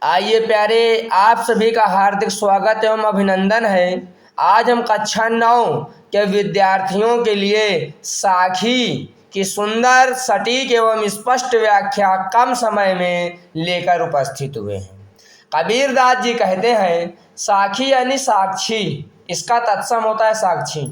आइए प्यारे, आप सभी का हार्दिक स्वागत एवं अभिनंदन है। आज हम कक्षा 9 के विद्यार्थियों के लिए साखी की सुंदर, सटीक एवं स्पष्ट व्याख्या कम समय में लेकर उपस्थित हुए हैं। कबीरदास जी कहते हैं साखी यानी साक्षी, इसका तत्सम होता है साक्षी।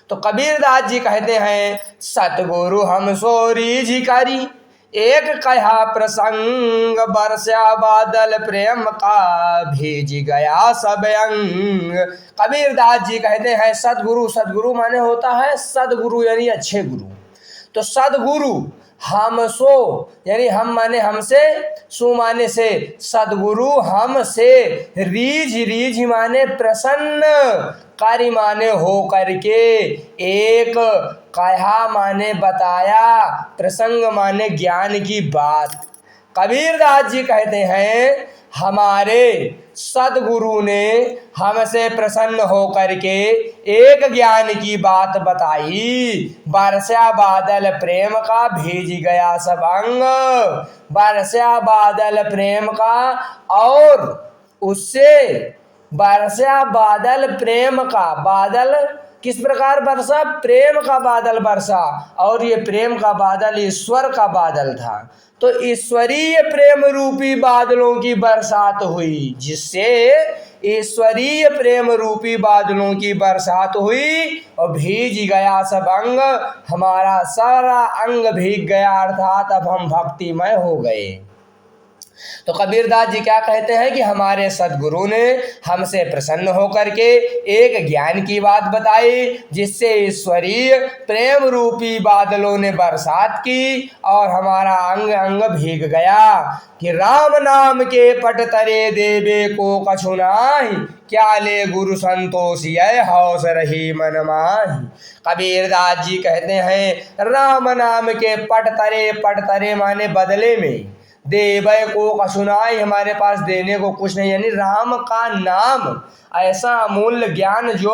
तो कबीरदास जी कहते हैं सतगुरु हम सो रीझिकारी, एक कहा प्रसंग बरसा बादल प्रेम का भेज गया सब अंग। कबीरदास जी कहते हैं सदगुरु, सदगुरु माने होता है सदगुरु यानी अच्छे गुरु। तो सदगुरु हम सो यानी हम माने हमसे, सु माने से, सदगुरु हमसे, रीझ रीझ माने प्रसन्न, कार्य माने हो करके, एक कहा माने बताया, प्रसंग माने ज्ञान की बात। कबीरदास जी कहते हैं हमारे सदगुरु ने हमसे प्रसन्न होकर के एक ज्ञान की बात बताई। बरसा बादल प्रेम का भेज गया सब अंग, बरसा बादल प्रेम का, और उससे बरसा बादल प्रेम का, बादल किस प्रकार बरसा? प्रेम का बादल बरसा, और ये प्रेम का बादल ईश्वर का बादल था। तो ईश्वरीय प्रेम रूपी बादलों की बरसात हुई, जिससे ईश्वरीय प्रेम रूपी बादलों की बरसात हुई और भीग गया सब अंग, हमारा सारा अंग भीग गया, अर्थात अब हम भक्तिमय हो गए। तो कबीरदास जी क्या कहते हैं कि हमारे सदगुरु ने हमसे प्रसन्न होकर के एक ज्ञान की बात बताई, जिससे ईश्वरीय प्रेम रूपी बादलों ने बरसात की और हमारा अंग अंग भीग गया। कि राम नाम के पट तरे देवे को कछु नाहि, क्या ले गुरु संतोषी हौस रही मन माहि। कबीरदास जी कहते हैं राम नाम के पट तरे माने बदले में, देवय को कसुनाई हमारे पास देने को कुछ नहीं, यानी राम का नाम ऐसा अमूल्य ज्ञान जो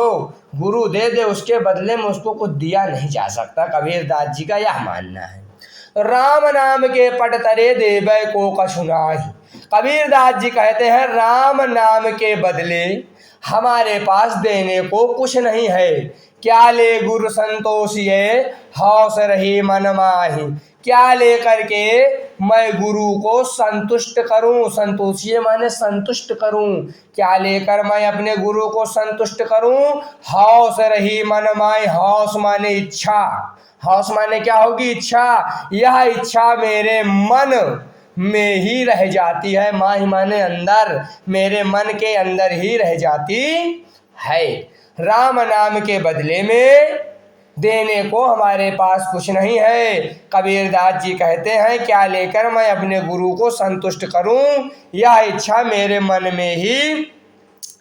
गुरु दे दे उसके बदले में उसको कुछ दिया नहीं जा सकता। कबीरदास जी का यह मानना है। राम नाम के पट तरे देवय को कसुनाई, कबीरदास जी कहते हैं राम नाम के बदले हमारे पास देने को कुछ नहीं है। क्या ले गुरु संतोषी हौस रही मन माहि, क्या लेकर के मैं गुरु को संतुष्ट करूं, संतोषी माने संतुष्ट करूं, क्या लेकर मैं अपने गुरु को संतुष्ट करूं। हौस रही मन माहि, हौस माने इच्छा, हौस माने क्या होगी? इच्छा। यह इच्छा मेरे मन में ही रह जाती है, माहि माने अंदर, मेरे मन के अंदर ही रह जाती है। राम नाम के बदले में देने को हमारे पास कुछ नहीं है। कबीरदास जी कहते हैं क्या लेकर मैं अपने गुरु को संतुष्ट करूं, यह इच्छा मेरे मन में ही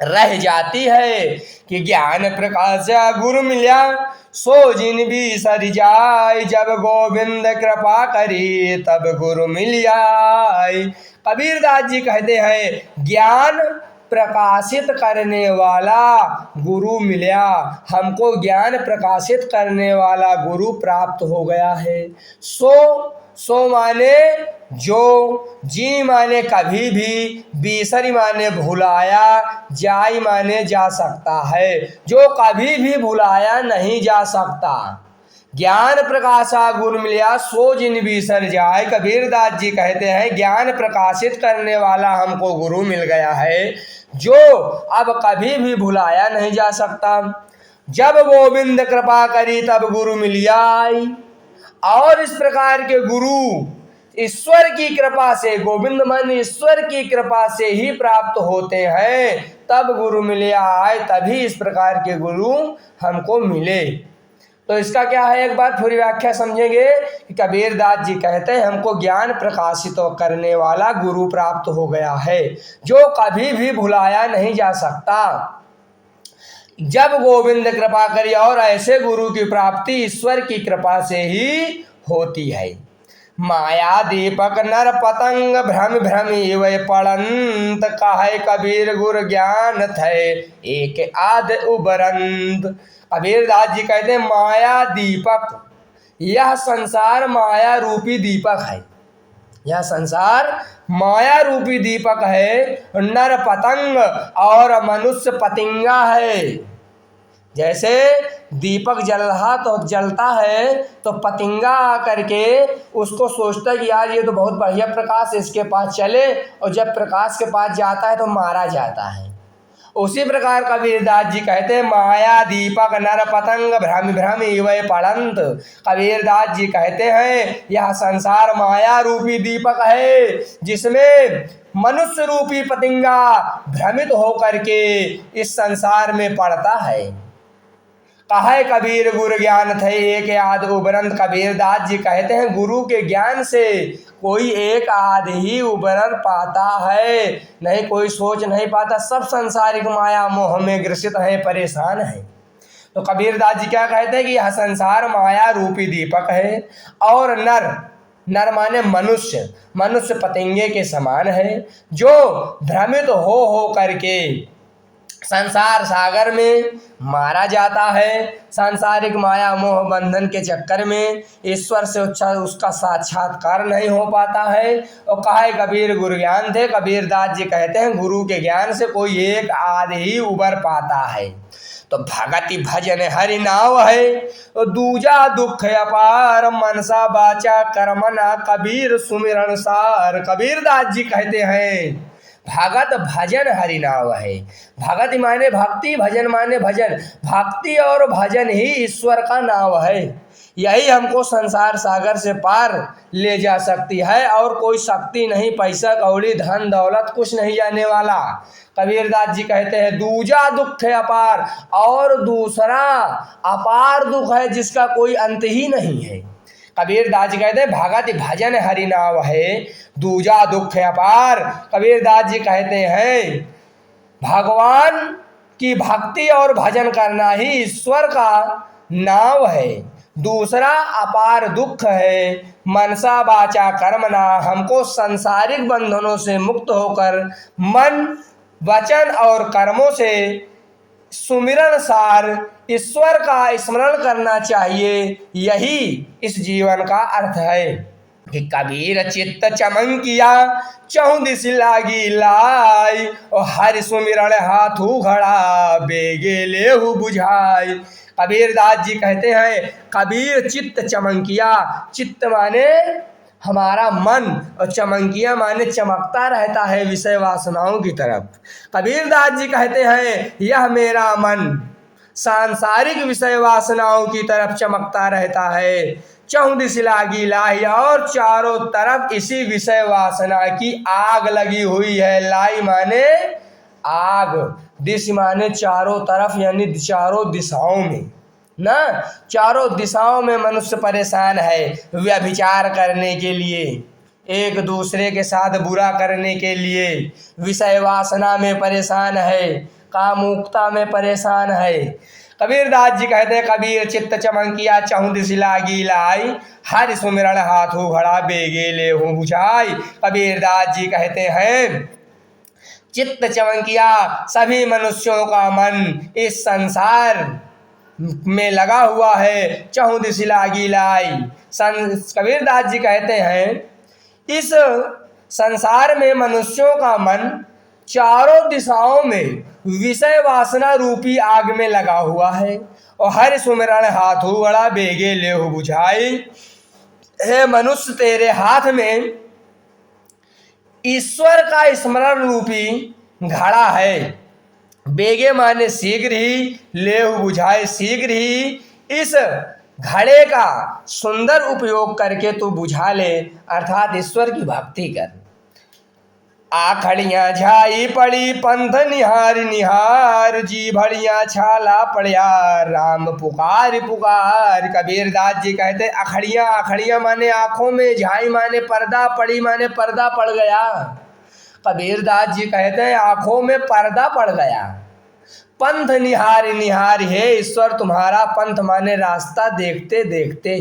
रह जाती है। कि ज्ञान प्रकाश गुरु मिल्या, सो जिन भी सर जाय, जब गोविंद कृपा करी तब गुरु मिलिया। कबीरदास जी कहते हैं ज्ञान प्रकाशित करने वाला गुरु मिला, हमको ज्ञान प्रकाशित करने वाला गुरु प्राप्त हो गया है। सो माने जो, जी माने कभी भी, बीसरी माने भुलाया, जाई माने जा सकता है, जो कभी भी भुलाया नहीं जा सकता। ज्ञान प्रकाशा गुरु मिलिया, सो जिन बिसर जाए। कबीरदास जी कहते हैं ज्ञान प्रकाशित करने वाला हमको गुरु मिल गया है, जो अब कभी भी भुलाया नहीं जा सकता। जब गोविंद कृपा करी तब गुरु मिलिया, और इस प्रकार के गुरु ईश्वर की कृपा से, गोविंद मन ईश्वर की कृपा से ही प्राप्त होते हैं, तब गुरु मिले आए, तभी इस प्रकार के गुरु हमको मिले। तो इसका क्या है, एक बार पूरी व्याख्या समझेंगे। कि कबीरदास जी कहते हैं हमको ज्ञान प्रकाशित करने वाला गुरु प्राप्त हो गया है, जो कभी भी भुलाया नहीं जा सकता। जब गोविंद कृपा करी, और ऐसे गुरु की प्राप्ति ईश्वर की कृपा से ही होती है। माया दीपक नर पतंग भ्रम भ्रमी वै पड़ंत, काहे कबीर गुर ज्ञान थे एक आद उबरंत। कबीरदास जी कहते हैं माया दीपक, यह संसार माया रूपी दीपक है। यह संसार माया रूपी दीपक है, नर पतंग और मनुष्य पतिंगा है। जैसे दीपक जल रहा तो जलता है तो पतिंगा आकर के उसको सोचता है कि यार ये तो बहुत बढ़िया प्रकाश है, इसके पास चले, और जब प्रकाश के पास जाता है तो मारा जाता है। उसी प्रकार कबीरदास जी कहते हैं माया दीपक नर पतंग भ्रम भ्रम इवै पड़ंत। कबीरदास जी कहते हैं यह संसार माया रूपी दीपक है जिसमें मनुष्य रूपी पतिंगा भ्रमित होकर के इस संसार में पड़ता है। कहे कबीर गुरु ज्ञान थे एक आध उबरंत। कबीरदास जी कहते हैं गुरु के ज्ञान से कोई एक आध ही उबर पाता है, नहीं कोई सोच नहीं पाता। सब संसारिक माया मोह में ग्रसित है, परेशान है। तो कबीरदास जी क्या कहते हैं कि यह संसार माया रूपी दीपक है और नर, नर माने मनुष्य, मनुष्य पतंगे के समान है जो भ्रमित हो करके संसार सागर में मारा जाता है। सांसारिक माया मोह बंधन के चक्कर में ईश्वर से उसका साक्षात्कार नहीं हो पाता है। और कहे कबीर गुरु ज्ञान थे। कबीरदास जी कहते हैं गुरु के ज्ञान से कोई एक आध ही उबर पाता है। तो भगति भजन हरि नाव है, तो दूजा दुख अपार मनसा बाचा कर्मना कबीर सुमिरन सार। कबीरदास जी कहते हैं भगत भजन हरि नाव है। भगत माने भक्ति, भजन माने भजन। भक्ति और भजन ही ईश्वर का नाव है। यही हमको संसार सागर से पार ले जा सकती है और कोई शक्ति नहीं, पैसा कौड़ी धन दौलत कुछ नहीं जाने वाला। कबीरदास जी कहते हैं दूजा दुख है अपार, और दूसरा अपार दुख है जिसका कोई अंत ही नहीं है। कबीरदास जी कहते हैं भगत भजन हरि नाव है, दूजा दुख अपार। कबीरदास जी कहते हैं भगवान की भक्ति और भजन करना ही ईश्वर का नाव है, दूसरा अपार दुख है मनसा बाचा कर्मना। हमको सांसारिक बंधनों से मुक्त होकर मन वचन और कर्मों से सुमिरन सार ईश्वर का स्मरण करना चाहिए। यही इस जीवन का अर्थ है कि कबीर चित्त चमंकिया चहुं दिस लागी लाई, और हरि सुमिरन हाथू घड़ा बेगे लेहु बुझाई। कबीरदास जी कहते हैं कबीर चित्त चमंकिया, चित्त माने हमारा मन और चमंकिया माने चमकता रहता है विषय वासनाओं की तरफ। कबीरदास जी कहते हैं यह मेरा मन सांसारिक विषय वासनाओं की तरफ चमकता रहता है। चहुं दिस लागी लाई, और चारों तरफ इसी विषय वासना की आग लगी हुई है। लाई माने आग, दिश माने चारों तरफ, यानी चारों दिशाओं में ना, चारों दिशाओं में मनुष्य परेशान है व्यभिचार करने के लिए, एक दूसरे के साथ बुरा करने के लिए, विषय वासना में परेशान है, कामुकता में परेशान है। कबीरदास जी कहते हैं कबीर चित्त चमंकिया चहुं दिस लागी लाई, हरि सुमिरन हाथू घड़ा बेगे लेहु बुझाई। कबीरदास जी कहते हैं चित्त चमंकिया, सभी मनुष्यों का मन इस संसार में लगा हुआ है, चहुं दिस लागी लाई। कबीरदास जी कहते हैं इस संसार में मनुष्यों का मन चारों दिशाओं में विषय वासना रूपी आग में लगा हुआ है, और हरि सुमिरन हाथू घड़ा बेगे लेहु बुझाई। हे मनुष्य तेरे हाथ में ईश्वर का स्मरण रूपी घड़ा है। बेगे माने शीघ्र ही, लेहु बुझाए शीघ्र ही इस घड़े का सुंदर उपयोग करके तू बुझा ले, अर्थात ईश्वर की भक्ति कर। आखड़ियाँ झाई पड़ी पंथ निहार निहार, जी भड़ियाँ छाला पड़िया राम पुकार पुकार। कबीरदास जी कहते अखड़ियाँ, अखड़ियाँ माने आँखों में, झाई माने पर्दा, पड़ी माने पर्दा पड़ गया। कबीरदास जी कहते हैं आँखों में पर्दा पड़ गया। पंथ निहार निहार, हे ईश्वर तुम्हारा पंथ माने रास्ता देखते देखते।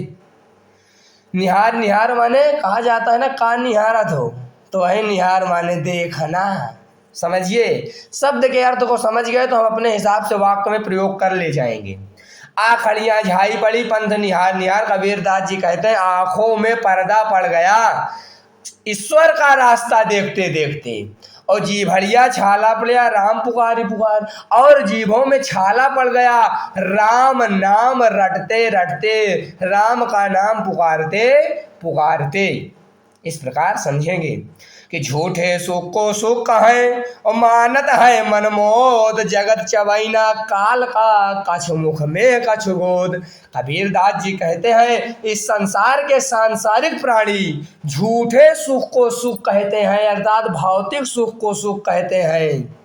निहार निहार माने कहा जाता है ना कान निहारत हो, तो वही निहार माने देखना। समझिए, शब्द के अर्थ को समझ गए तो हम अपने हिसाब से वाक्य में प्रयोग कर ले जाएंगे। आखड़ियाँ झाई पड़ी पंथ निहार निहार। कबीरदास जी कहते हैं आँखों में पर्दा पड़ गया, ईश्वर का रास्ता देखते देखते, और जीभड़िया छाला पड़ गया राम पुकार पुकार, और जीभों में छाला पड़ गया राम नाम रटते रटते, राम का नाम पुकारते पुकारते। इस प्रकार समझेंगे कि झूठे सुख को सुख कहें और मानत है मनमोद, जगत चवैना काल का कछु मुख में कछु गोद। कबीर दास जी कहते हैं इस संसार के सांसारिक प्राणी झूठे सुख को सुख कहते हैं, अर्थात भौतिक सुख को सुख कहते हैं।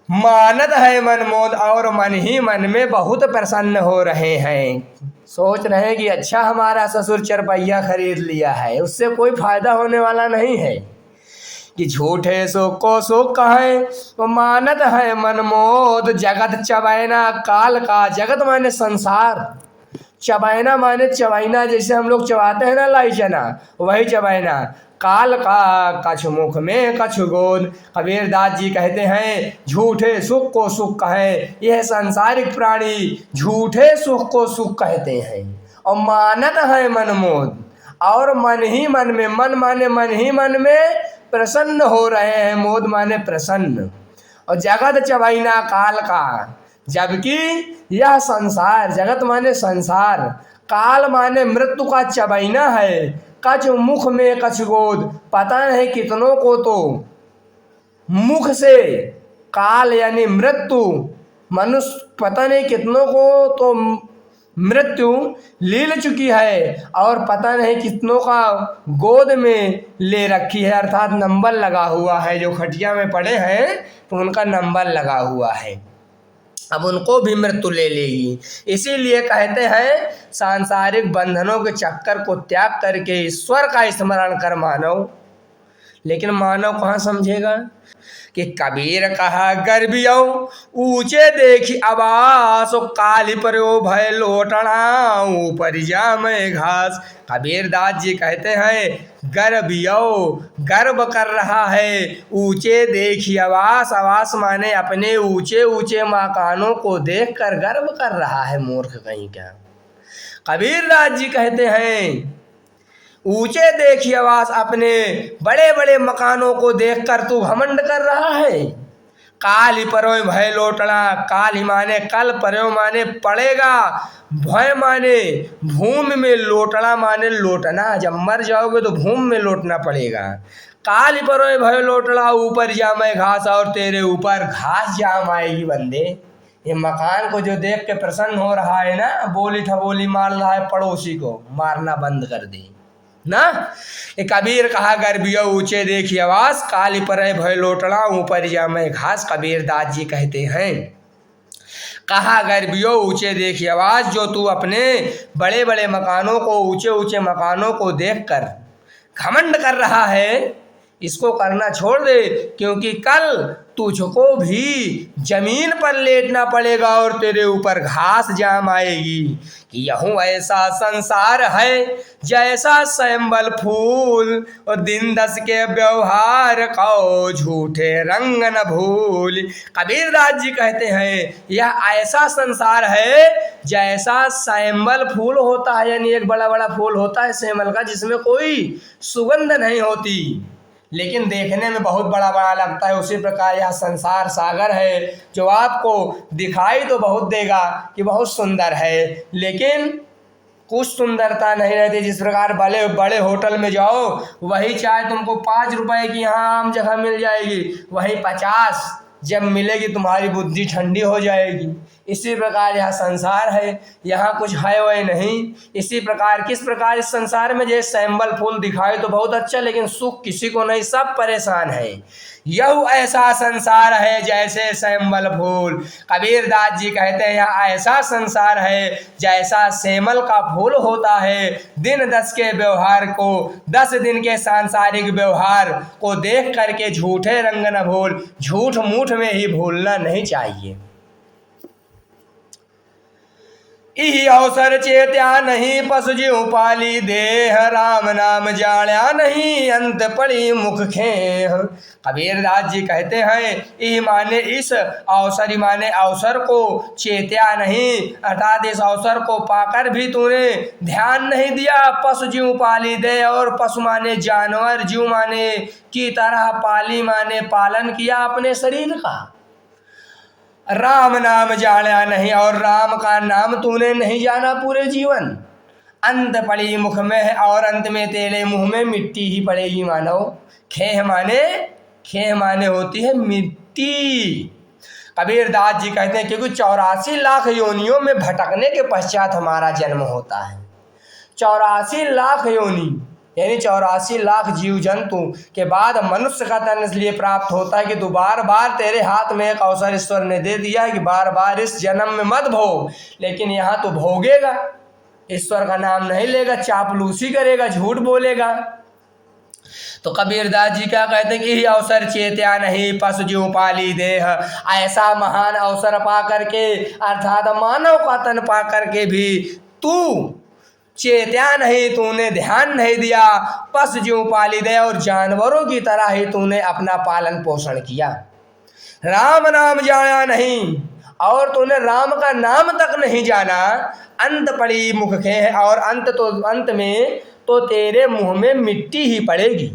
मानत है मनमोद, और मन ही मन में बहुत प्रसन्न हो रहे हैं, सोच रहे हैं कि अच्छा हमारा ससुर चरपैया खरीद लिया है, उससे कोई फायदा होने वाला नहीं है। कि झूठे सुख को सुख कहें तो मानत है मनमोद, जगत चबैना काल का, जगत माने संसार, चबैना माने चबैना, जैसे हम लोग चबाते हैं ना लाई चना, वही चबैना, काल का कछु मुख में कछु गोद। कबीर दास जी कहते हैं झूठे सुख को सुख कहें, यह सांसारिक प्राणी झूठे सुख को सुख कहते हैं, और मानत है मनमोद, और मन ही मन में, मन माने मन ही मन में प्रसन्न हो रहे हैं, मोद माने प्रसन्न, और जगत चबैना काल का, जबकि यह संसार, जगत माने संसार, काल माने मृत्यु का चबैना है, कछ मुख में कछ गोद, पता नहीं कितनों को तो मुख से काल यानी मृत्यु, मनुष्य पता नहीं कितनों को तो मृत्यु लील चुकी है, और पता नहीं कितनों का गोद में ले रखी है, अर्थात नंबर लगा हुआ है, जो खटिया में पड़े हैं तो उनका नंबर लगा हुआ है, अब उनको भी मृत्यु ले लेगी। इसीलिए कहते हैं सांसारिक बंधनों के चक्कर को त्याग करके ईश्वर का स्मरण कर मानव, लेकिन मानव कहाँ समझेगा। कि कबीर कहा गर्भियो ऊंचे देखी आवास, काली पर्यो भय लोटना ऊपर जा मैं घास। कबीर दास जी कहते हैं गर्भियो, गर्व कर रहा है, ऊंचे देखी आवास, आवास माने अपने ऊंचे ऊंचे मकानों को देखकर गर्व कर रहा है, मूर्ख कहीं क्या। कबीर दास जी कहते हैं ऊंचे देखी आवास, अपने बड़े बड़े मकानों को देखकर तू घमंड कर रहा है। काल परोय भय लोटना, काल माने कल, पर्यो माने पड़ेगा, भय माने भूमि में, लोटना माने लौटना, जब मर जाओगे तो भूमि में लौटना पड़ेगा। काल परोय भय लोटना ऊपर जामे घास, और तेरे ऊपर घास जाम आएगी बंदे। ये मकान को जो देख के प्रसन्न हो रहा है ना, बोली ठबोली मार रहा है, पड़ोसी को मारना बंद कर दे ना। ये कबीर कहा गर्भियो ऊंचे देखी आवास, काली पर भय लोटना ऊपर जामे घास। कबीर दास जी कहते हैं कहा गर्भियो ऊंचे देखी आवाज, जो तू अपने बड़े बड़े मकानों को, ऊंचे ऊंचे मकानों को देखकर घमंड कर रहा है, इसको करना छोड़ दे, क्योंकि कल तुझको भी जमीन पर लेटना पड़ेगा और तेरे ऊपर घास जाम आएगी। कि यहूँ ऐसा संसार है जैसा स्वयंबल फूल, और दिन दस के व्यवहार को झूठे रंग न भूल। कबीर दास जी कहते हैं यह ऐसा संसार है जैसा स्वयंबल फूल होता है, यानी एक बड़ा बड़ा फूल होता है सेमल का, जिसमें कोई सुगंध नहीं होती, लेकिन देखने में बहुत बड़ा बड़ा लगता है। उसी प्रकार यह संसार सागर है, जो आपको दिखाई तो बहुत देगा कि बहुत सुंदर है, लेकिन कुछ सुंदरता नहीं रहती। जिस प्रकार बड़े बड़े होटल में जाओ, वही चाय तुमको 5 रुपए की यहाँ आम जगह मिल जाएगी, वही 50 जब मिलेगी तुम्हारी बुद्धि ठंडी हो जाएगी। इसी प्रकार यह संसार है, यहाँ कुछ है वही नहीं। इसी प्रकार किस प्रकार इस संसार में जैसे सैम्बल फूल दिखाई तो बहुत अच्छा, लेकिन सुख किसी को नहीं, सब परेशान है। यह ऐसा संसार है जैसे सैम्बल फूल। कबीर दास जी कहते हैं यह ऐसा संसार है जैसा सेमल का फूल होता है। दिन 10 के व्यवहार को, 10 दिन के सांसारिक व्यवहार को देख करके झूठे रंग न भूल, झूठ मूठ में ही भूलना नहीं चाहिए। इही अवसर चेत्या नहीं पशु ज्यों पाली देह, राम नाम जाण्या नहीं अंत पड़ी मुख खेह। कबीरदास जी कहते हैं यही माने इस अवसर, माने अवसर को चेत्या नहीं, अर्थात इस अवसर को पाकर भी तूने ध्यान नहीं दिया। पशु ज्यों पाली दे, और पशु माने जानवर, ज्यों माने की तरह, पाली माने पालन किया अपने शरीर का। राम नाम जाना नहीं, और राम का नाम तूने नहीं जाना पूरे जीवन। अंत पड़ी मुख में, और अंत में तेरे मुंह में मिट्टी ही पड़ेगी मानव। खेह माने होती है मिट्टी। कबीरदास जी कहते हैं क्योंकि 84 लाख योनियों में भटकने के पश्चात हमारा जन्म होता है। 84 लाख योनि यानी 84 लाख जीव जंतु के बाद मनुष्य का तन इसलिए प्राप्त होता है कि तू बार बार, तेरे हाथ में एक अवसर ईश्वर ने दे दिया है कि बार बार इस जन्म में मत भोग, लेकिन यहाँ तो भोगेगा। ईश्वर का नाम नहीं लेगा, चापलूसी करेगा, झूठ बोलेगा। तो कबीरदास जी क्या कहते हैं कि यही अवसर चेत्या नहीं पशु ज्यों पाली देह। ऐसा महान अवसर पा करके, अर्थात मानव का तन पा करके भी तू चेत्या नहीं, तूने ध्यान नहीं दिया। पशु ज्यों पाली दे, और जानवरों की तरह ही तूने अपना पालन पोषण किया। राम नाम जाना नहीं, और तूने राम का नाम तक नहीं जाना। अंत पड़ी मुख खेह, और अंत में तो तेरे मुंह में मिट्टी ही पड़ेगी।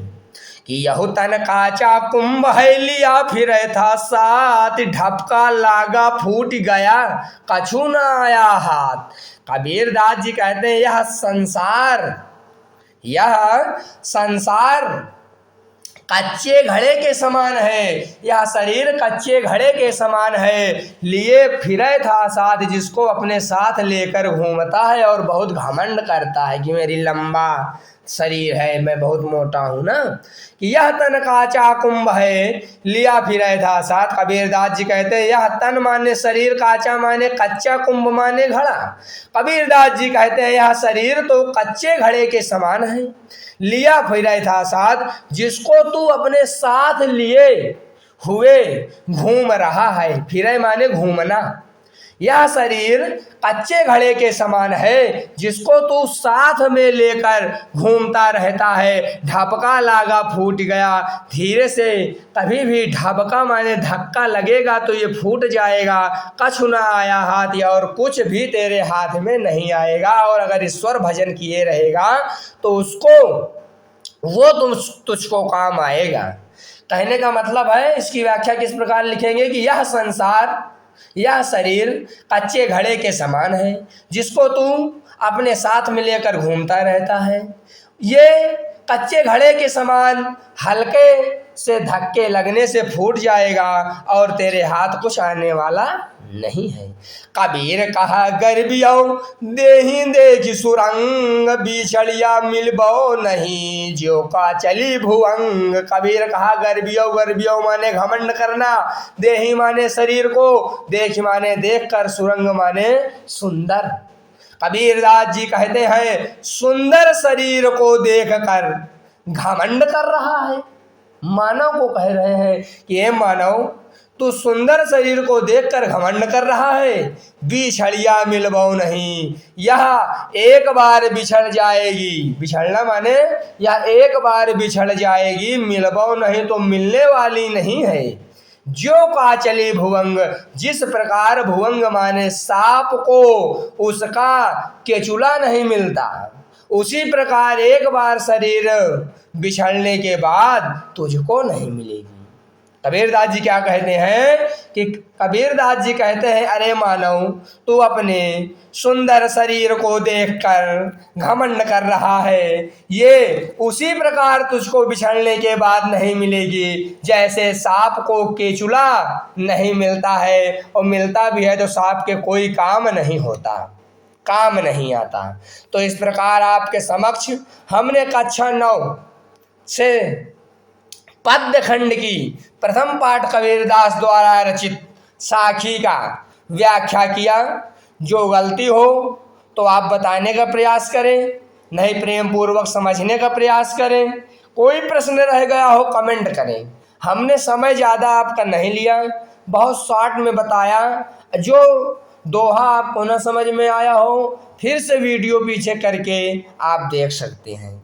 कि यहु तन काचा कुंभ है, लिया फिर था साथ, ढपका लागा फूट गया कछु न आया हाथ। कबीरदास जी कहते हैं यह संसार कच्चे घड़े के समान है, यह शरीर कच्चे घड़े के समान है। लिए फिरे था साथ, जिसको अपने साथ लेकर घूमता है और बहुत घमंड करता है कि मेरी लंबा शरीर है, मैं बहुत मोटा हूँ ना। कि यह तन काचा कुंभ है, लिया फिरे था साथ। कबीरदास जी कहते हैं यह तन माने शरीर, काचा माने कच्चा, कुंभ माने घड़ा। कबीरदास जी कहते हैं यह शरीर तो कच्चे घड़े के समान है, लिया फिरे था साथ, जिसको तू अपने साथ लिए हुए घूम रहा है। फिरे माने घूमना। यह शरीर कच्चे घड़े के समान है, जिसको तू साथ में लेकर घूमता रहता है। ढपका लागा फूट गया, धीरे से कभी भी ढपका माने धक्का लगेगा तो ये फूट जाएगा। कछु ना आया हाथ, और कुछ भी तेरे हाथ में नहीं आएगा। और अगर ईश्वर भजन किए रहेगा तो वो तुझको काम आएगा। कहने का मतलब है, इसकी व्याख्या किस प्रकार लिखेंगे कि यह संसार, यह शरीर कच्चे घड़े के समान है, जिसको तू अपने साथ में लेकर घूमता रहता है। ये कच्चे घड़े के समान हल्के से धक्के लगने से फूट जाएगा, और तेरे हाथ कुछ आने वाला नहीं है। कबीर कहा गर्बियो देहि देखि सुरंग, बिछड़िया मिलबो नहीं जो का चली भुवंग। कबीर कहा गर्बियो माने घमंड करना, देहि माने शरीर को, देख माने देख कर, सुरंग माने सुंदर। कबीरदास जी कहते हैं सुंदर शरीर को देख कर घमंड कर रहा है। मानव को कह रहे हैं कि ये मानव, तू सुंदर शरीर को देखकर घमंड कर रहा है। बिछड़िया मिलबो नहीं, यह एक बार बिछड़ जाएगी। बिछड़ना माने यह एक बार बिछड़ जाएगी, मिलबो नहीं तो मिलने वाली नहीं है। जो का चली भुवंग, जिस प्रकार भुवंग माने सांप को उसका केचुला नहीं मिलता, उसी प्रकार एक बार शरीर बिछड़ने के बाद तुझको नहीं मिलेगी। कबीरदास जी क्या कहते हैं कि कबीरदास जी कहते हैं अरे मानव, तू अपने सुंदर शरीर को देखकर घमंड कर रहा है, ये उसी प्रकार तुझको बिछड़ने के बाद नहीं मिलेगी जैसे सांप को केचुला नहीं मिलता है, और मिलता भी है तो सांप के कोई काम नहीं होता, काम नहीं आता। तो इस प्रकार आपके समक्ष हमने कक्षा 9 से पद्य खंड की प्रथम पाठ कबीरदास द्वारा रचित साखी का व्याख्या किया। जो गलती हो तो आप बताने का प्रयास करें, नहीं प्रेम पूर्वक समझने का प्रयास करें। कोई प्रश्न रह गया हो कमेंट करें। हमने समय ज़्यादा आपका नहीं लिया, बहुत शॉर्ट में बताया। जो दोहा आपको न समझ में आया हो, फिर से वीडियो पीछे करके आप देख सकते हैं।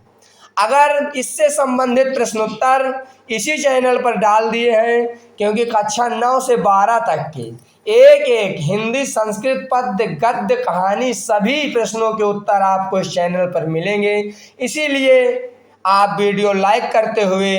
अगर इससे संबंधित प्रश्नोत्तर इसी चैनल पर डाल दिए हैं, क्योंकि कक्षा 9 से 12 तक के एक एक हिंदी, संस्कृत, पद्य, गद्य, कहानी सभी प्रश्नों के उत्तर आपको इस चैनल पर मिलेंगे। इसीलिए आप वीडियो लाइक करते हुए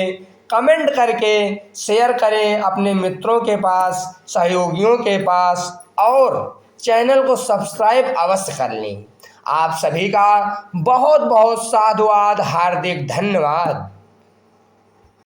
कमेंट करके शेयर करें अपने मित्रों के पास, सहयोगियों के पास, और चैनल को सब्सक्राइब अवश्य कर लें। आप सभी का बहुत बहुत साधुवाद, हार्दिक धन्यवाद।